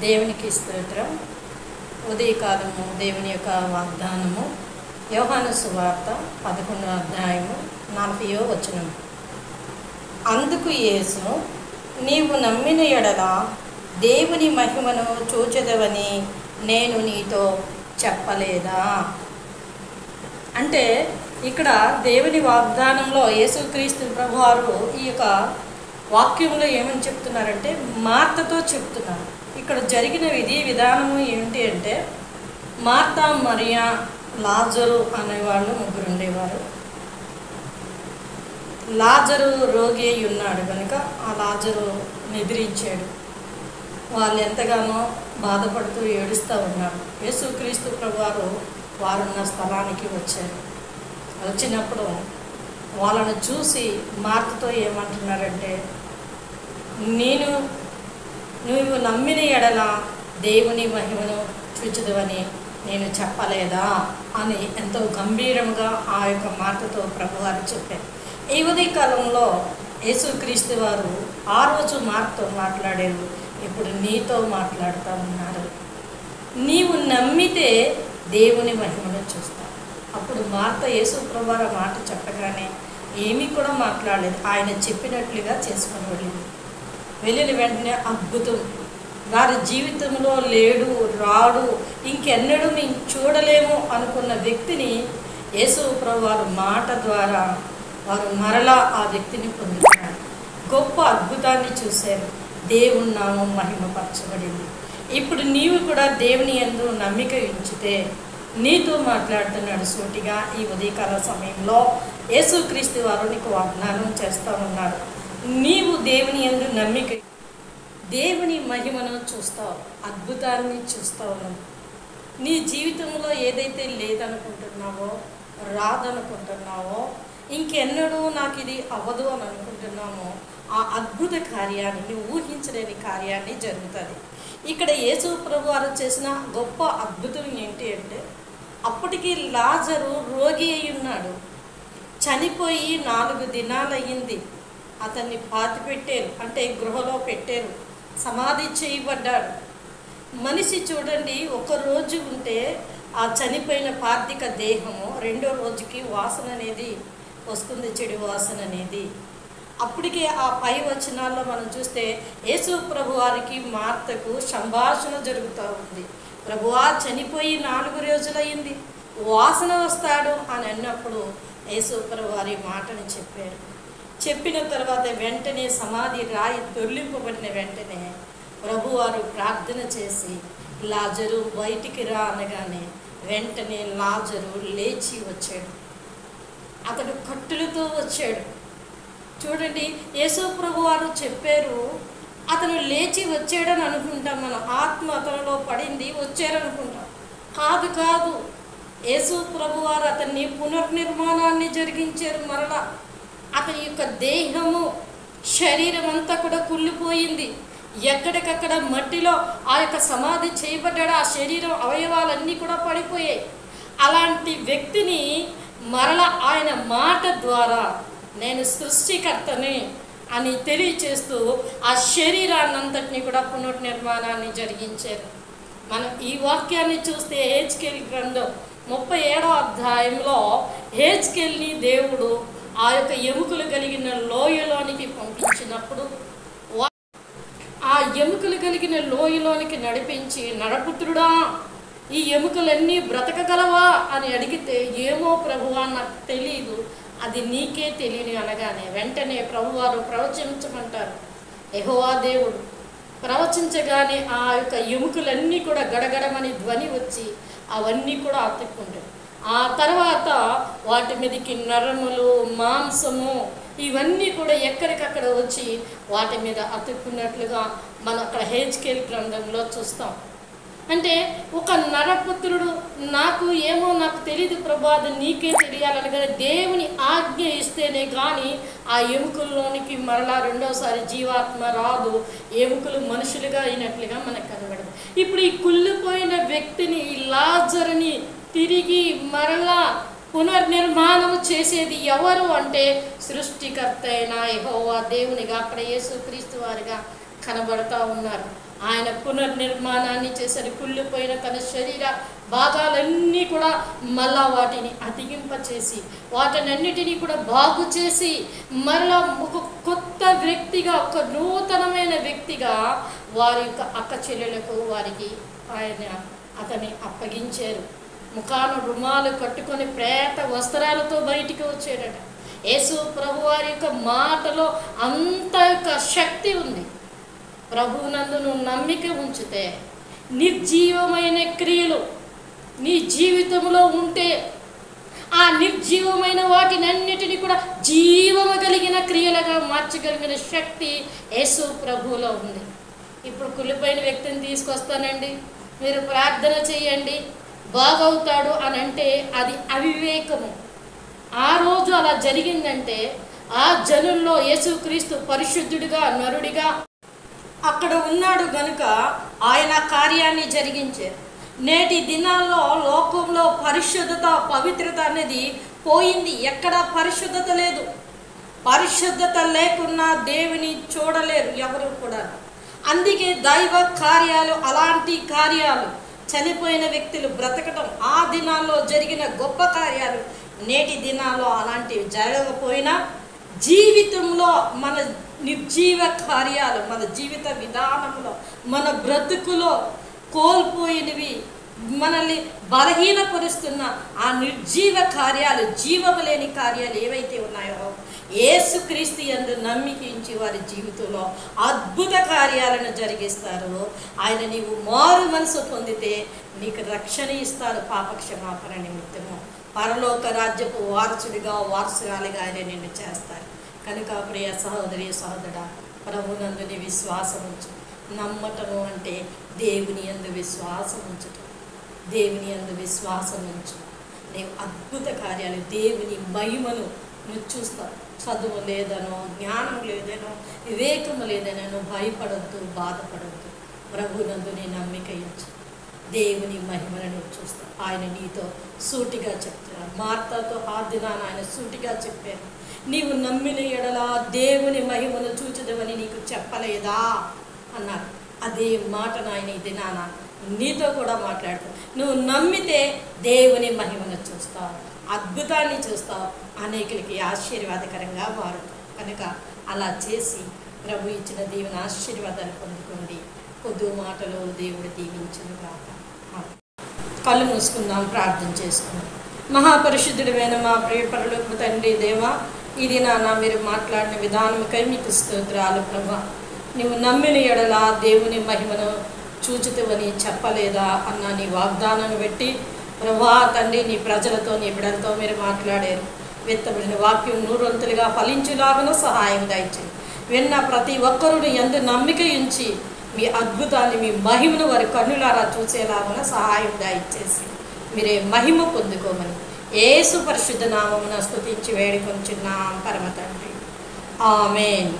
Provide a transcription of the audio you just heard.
దేవునికి స్తోత్రం. ఉదయకాలము దేవుని యొక్క వాగ్దానము యోహాను సువార్త 11వ అధ్యాయము 40వ వచనం. అందుకు యేసు, నీవు నమ్మిన ఎడల దేవుని మహిమను చూచెదవని నేను నీతో చెప్పలేదా? అంటే ఇక్కడ దేవుని వాగ్దానంలో యేసుక్రీస్తు ప్రభువారు ఈ యొక్క వాక్యంలో ఏమని చెప్తున్నారంటే మార్తతో చెప్తున్నారు. ఇక్కడ జరిగిన విధానము ఏమిటి అంటే, మార్తా, మరియా, లాజరు అనేవాళ్ళు ముగ్గురు ఉండేవారు. లాజరు రోగి అయి ఉన్నాడు కనుక ఆ లాజరు నిద్రించాడు. వాళ్ళు ఎంతగానో బాధపడుతూ ఏడుస్తూ ఉన్నారు. యేసుక్రీస్తు ప్రభువారు వారున్న స్థలానికి వచ్చారు. వచ్చినప్పుడు వాళ్ళను చూసి మార్తతో ఏమంటున్నారంటే, నువ్వు నమ్మిన ఎడల దేవుని మహిమను చూచుదువని నేను చెప్పలేదా అని ఎంతో గంభీరంగా ఆ యొక్క మార్తతో ప్రభువారు చెప్పారు. ఈ ఉదయకాలంలో యేసుక్రీస్తు వారు ఆ రోజు మార్తతో మాట్లాడారు, ఇప్పుడు నీతో మాట్లాడుతూ ఉన్నారు. నీవు నమ్మితే దేవుని మహిమను చూస్తావు. అప్పుడు మార్త యేసు ప్రభువారు మాట చెప్పగానే ఏమీ కూడా మాట్లాడలేదు. ఆయన చెప్పినట్లుగా చేసుకొని వెళ్ళిన వెంటనే అద్భుతం, వారి జీవితంలో లేడు, రాడు, ఇంకెన్నడూ మేము చూడలేము అనుకున్న వ్యక్తిని యేసు ప్రభువారు మాట ద్వారా వారు మరలా ఆ వ్యక్తిని పొందుతున్నారు. గొప్ప అద్భుతాన్ని చూశారు. దేవుని నామం మహిమపరచబడింది. ఇప్పుడు నీవు కూడా దేవుని యందు నమ్మిక ఉంచితే నీతో మాట్లాడుతున్నాడు సూటిగా. ఈ ఉదయకాల సమయంలో యేసుక్రీస్తు వారు నీకు వాగ్దానం చేస్తూ ఉన్నారు. నీవు దేవుని యందు నమ్మిక, దేవుని మహిమను చూస్తావు, అద్భుతాన్ని చూస్తావు. నీ జీవితంలో ఏదైతే లేదనుకుంటున్నావో, రాదనుకుంటున్నావో, ఇంకెన్నడూ నాకు ఇది అవ్వదు అని అనుకుంటున్నామో, ఆ అద్భుత కార్యాన్ని, నువ్వు ఊహించలేని కార్యాన్ని జరుగుతుంది. ఇక్కడ యేసు ప్రభు వారు చేసిన గొప్ప అద్భుతం ఏంటి అంటే, అప్పటికి లాజరు రోగి అయి ఉన్నాడు. చనిపోయి 4 దినాలు అయ్యింది. అతన్ని పాతిపెట్టారు, అంటే గృహలో పెట్టారు, సమాధి చేయబడ్డాడు. మనిషి చూడండి, ఒక రోజు ఉంటే ఆ చనిపోయిన పార్థిక దేహము రెండో రోజుకి వాసన అనేది వస్తుంది, చెడు వాసన అనేది. అప్పటికే ఆ పై వచనాల్లో మనం చూస్తే యేసు ప్రభు వారికి మార్తకు సంభాషణ జరుగుతూ ఉంది. ప్రభువా, చనిపోయి 4 రోజులయ్యింది, వాసన వస్తాడు అని అన్నప్పుడు యేసు ప్రభు వారి మాటను చెప్పారు. చెప్పిన తర్వాత వెంటనే సమాధి రాయి దొర్లింపబడిన వెంటనే ప్రభువారు ప్రార్థన చేసి లాజరు బయటికి రా అనగానే వెంటనే లాజరు లేచి వచ్చాడు. అతడు కట్టులతో వచ్చాడు. చూడండి, యేసు ప్రభువారు చెప్పారు, అతను లేచి వచ్చాడని అనుకుంటాం మనం. ఆత్మ అతనిలో పడింది, వచ్చారనుకుంటాం. కాదు, యేసు ప్రభువారు అతన్ని పునర్నిర్మాణాన్ని జరిగించారు. మరలా అతని యొక్క దేహము, శరీరం అంతా కూడా కుళ్ళిపోయింది. ఎక్కడికక్కడ మట్టిలో ఆ యొక్క సమాధి చేయబడ్డాడు. ఆ శరీరం అవయవాలన్నీ కూడా పడిపోయాయి. అలాంటి వ్యక్తిని మరలా ఆయన మాట ద్వారా నేను సృష్టికర్తని అని తెలియచేస్తూ ఆ శరీరాన్నంతటినీ కూడా పునర్నిర్మాణాన్ని జరిగించారు. మనం ఈ వాక్యాన్ని చూస్తే హెజ్కేలు గ్రంథం 37వ అధ్యాయంలో హెజ్కేలుని దేవుడు ఆ యొక్క ఎముకలు కలిగిన లోయలోనికి పంపించినప్పుడు, ఆ ఎముకలు కలిగిన లోయలోనికి నడిపించి, నరపుత్రుడా, ఈ ఎముకలన్నీ బ్రతకగలవా అని అడిగితే, ఏమో ప్రభువా, నాకు తెలియదు, అది నీకే తెలియని అనగానే వెంటనే ప్రభువారు ప్రవచించమంటారు. యెహోవా దేవుడు ప్రవచించగానే ఆ యొక్క ఎముకలన్నీ కూడా గడగడమని ధ్వని వచ్చి అవన్నీ కూడా అతుక్కుంటాయి. ఆ తర్వాత వాటి మీదకి నరములు, మాంసము ఇవన్నీ కూడా ఎక్కడికక్కడ వచ్చి వాటి మీద అతుక్కున్నట్లుగా మనం అక్కడ హెజ్కేలు గ్రంథంలో చూస్తాం. అంటే ఒక నరపుత్రుడు, నాకు తెలియదు ప్రభు, అది నీకే తెలియాలనగానే దేవుని ఆజ్ఞ ఇస్తేనే కానీ ఆ ఎముకల్లోనికి మరలా రెండోసారి జీవాత్మ రాదు. ఎముకలు మనుషులుగా అయినట్లుగా మనకు కనబడదు. ఇప్పుడు ఈ కుళ్ళిపోయిన వ్యక్తిని, ఈ లాజరుని తిరిగి మరలా పునర్నిర్మాణం చేసేది ఎవరు అంటే సృష్టికర్త అయిన యెహోవా దేవునిగా అక్కడ యేసుక్రీస్తు వారిగా కనబడతా ఉన్నారు. ఆయన పునర్నిర్మాణాన్ని చేశారు. కుళ్ళిపోయిన తన శరీర భాగాలన్నీ కూడా మళ్ళా వాటిని అతికింపచేసి వాటినన్నిటినీ కూడా బాగు చేసి మరలా ఒక కొత్త వ్యక్తిగా, ఒక నూతనమైన వ్యక్తిగా వారి యొక్క అక్క చెల్లెలకు వారికి అతన్ని అప్పగించారు. ముఖాన రుమాలు కట్టుకొని ప్రేత వస్త్రాలతో బయటికి వచ్చాడట. యేసు ప్రభు వారి యొక్క మాటలో అంత యొక్క శక్తి ఉంది. ప్రభువునందు నువ్వు నమ్మిక ఉంచితే నిర్జీవమైన క్రియలు నీ జీవితంలో ఉంటే ఆ నిర్జీవమైన వాటినన్నిటిని కూడా జీవము కలిగిన క్రియలుగా మార్చగలిగిన శక్తి యేసు ప్రభువులో ఉంది. ఇప్పుడు కుళ్ళిపోయిన వ్యక్తిని తీసుకొస్తానండి, మీరు ప్రార్థన చేయండి, బాగవుతాడు అని అంటే అది అవివేకము. ఆ రోజు అలా జరిగిందంటే ఆ జనుల్లో యేసుక్రీస్తు పరిశుద్ధుడిగా, నరుడిగా అక్కడ ఉన్నాడు గనుక ఆయన కార్యాన్ని జరిగించారు. నేటి దినాల్లో లోకంలో పరిశుద్ధత, పవిత్రత అనేది పోయింది. ఎక్కడ పరిశుద్ధత లేదు. పరిశుద్ధత లేకున్నా దేవుని చూడలేరు ఎవరు కూడా. అందుకే దైవ కార్యాలు, అలాంటి కార్యాలు, చనిపోయిన వ్యక్తులు బ్రతకడం, ఆ దినాల్లో జరిగిన గొప్ప కార్యాలు నేటి దినాల్లో అలాంటివి జరగకపోయినా జీవితంలో మన నిర్జీవ కార్యాలు, మన జీవిత విధానంలో, మన బ్రతుకులో కోల్పోయినవి, మనల్ని బలహీనపరుస్తున్న ఆ నిర్జీవ కార్యాలు, జీవము లేని కార్యాలు ఏవైతే ఉన్నాయో యేసుక్రీస్తు యందు నమ్మికించి వారి జీవితంలో అద్భుత కార్యాలను జరిగిస్తారు. ఆయన నీవు మారు మనసు పొందితే నీకు రక్షణ ఇస్తారు. పాప క్షమాపణ నిమిత్తము పరలోక రాజ్యపు వారసుడిగా, వారసురాలిగా ఆయన నిన్ను చేస్తారు. కనుక ప్రియ సహోదరి సహోదరుడా, ప్రభునందు నీ విశ్వాసం ఉంచు. నమ్మటము అంటే దేవుని యందు విశ్వాసం ఉంచటం. దేవుని యందు విశ్వాసం ఉంచు. నీవు అద్భుత కార్యాలు, దేవుని మహిమను నువ్వు చూస్తావు. చదువు లేదనో, జ్ఞానం లేదనో, వివేకము లేదనో భయపడద్దు, బాధపడద్దు. ప్రభునందు నీ నమ్మిక ఇచ్చు. దేవుని మహిమను నువ్వు చూస్తావు. ఆయన నీతో సూటిగా చెప్తున్నారు. మార్తాతో ఆ దినాన ఆయన సూటిగా చెప్పారు, నీవు నమ్మిన ఎడల దేవుని మహిమను చూచుదవని నీకు చెప్పలేదా అన్నారు. అదే మాటను ఆయన ఈ దినాన నీతో కూడా మాట్లాడుతావు. నువ్వు నమ్మితే దేవుని మహిమను చూస్తావు, అద్భుతాన్ని చూస్తావు, అనేకులకి ఆశీర్వాదకరంగా మారుతావు. కనుక అలా చేసి ప్రభు ఇచ్చిన దేవుని ఆశీర్వాదాలు పొందుకోండి. కొద్ది మాటలో దేవుడు దీవించునుగాక. కళ్ళు మూసుకుందాం, ప్రార్థన చేసుకుందాం. మహాపరిశుద్ధుడైన మా ప్రియ పరలోకపు తండ్రి దేవా, ఇది నాన్న మీరు మాట్లాడిన విధానముకై మీకు స్తోత్రాలు. ప్రభా, నువ్వు నమ్మిన ఎడల దేవుని మహిమను చూచుతావని చెప్పలేదా అన్న నీ వాగ్దానాన్ని పెట్టి ప్రభా తండ్రి, నీ ప్రజలతో, నీ బిడ్డలతో మీరు మాట్లాడారు. విత్తబడిన వాక్యం నూరంతులుగా ఫలించులాగా సహాయం దయచేయండి. విన్న ప్రతి ఒక్కరూ యందు నమ్మిక ఉంచి మీ అద్భుతాన్ని, మీ మహిమను వారి కన్నులారా చూసేలాగా సహాయం దయచేసి మీరే మహిమ పొందుకోమని యేసు పరిశుద్ధ నామమున స్తుతించి వేడుకొంచున్నాం పరమ తండ్రి. ఆమేన్.